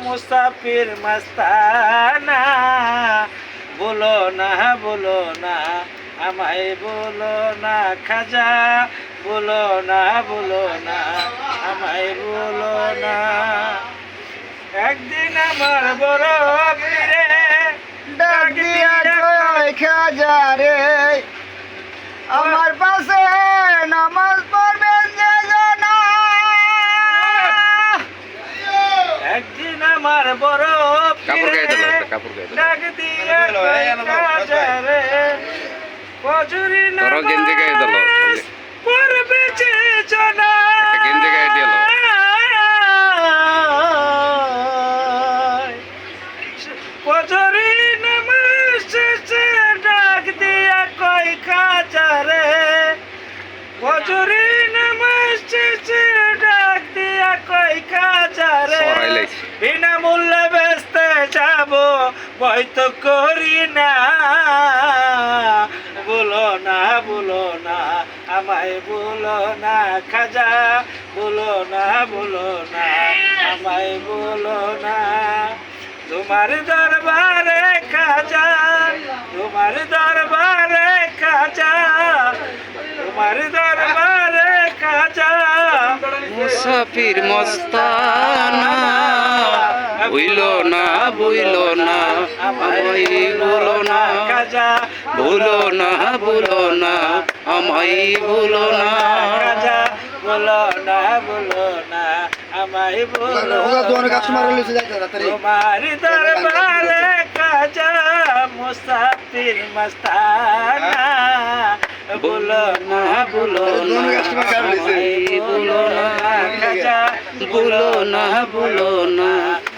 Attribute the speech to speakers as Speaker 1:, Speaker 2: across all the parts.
Speaker 1: মুসাফির মস্তানা, বলো না আমায় বলো না খাজা, বলো না আমায় বলো না। একদিন আমার বড় পীরে
Speaker 2: ডাক দিয়া কয় খাজা রে, আমার পাশে নামাজ পড়বেন যে জনা।
Speaker 1: একদিন আমার বড় পীরে ডাক দিয়া কয় খাজা রে, ফজরি নামাজ পড়বে যে জনা। ফজরি নামাজ শেষে ডাক দিয়া কয় খাজা রে, ফজরি নামাজ শেষে ডাক দিয়া কয় খাজা রে, বিনামূল্যে বেচতে যাব ভয় তো করি না, বলো না আমায় বলো না খাজা, বলো না আমায় বলো না। তোমার দরবারে খাজা, তোমার দরবারে খাজা, তোমার দরবারে খাজা,
Speaker 3: মুসাফির মস্তানা, বুইলো না আমায় বলো না
Speaker 1: খাজা,
Speaker 3: ভুলো না আমায় ভুলো না
Speaker 1: খাজা, বলো না আমায় বলো না। তোমার দরবারে খাজা মুসাফির মস্তানা, বলো না
Speaker 3: আমায় ভুলো না
Speaker 1: খাজা,
Speaker 3: ভুলো না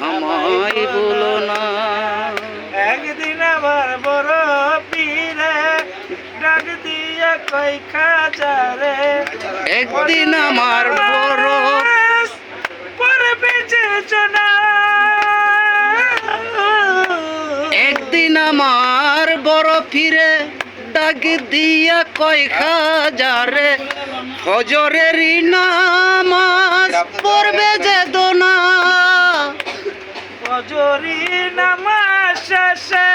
Speaker 3: আমায় ভুলো না।
Speaker 1: একদিন আমার বড় পীরে ডাক দিয়া কই খাজা রে,
Speaker 3: একদিন আমার বড়
Speaker 1: পড়বে যে জনা।
Speaker 3: একদিন আমার বড় ফিরে ডাক দিয়া কয় খাজা রে, ফজরের নামাজ পড়বে যে দোনা।
Speaker 1: ফজরি নামাজ শেষে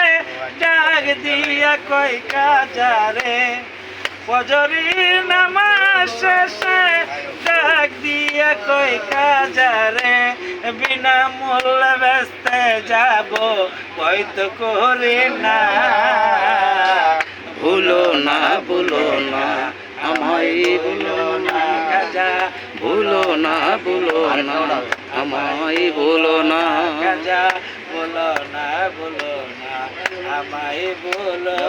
Speaker 1: ডাক দিয়া কই খাজা রে, ফজরি নামাজ শেষে ডাক দিয়া কই খাজা রে, বিনামূল্যে বেচতে যাব ভয় তো করি না,
Speaker 3: ভুলো না আমায় ভুলো না
Speaker 1: খাজা,
Speaker 3: ভুলো না আমায় ভুলো না
Speaker 1: খাজা, বলো না আমায় বলো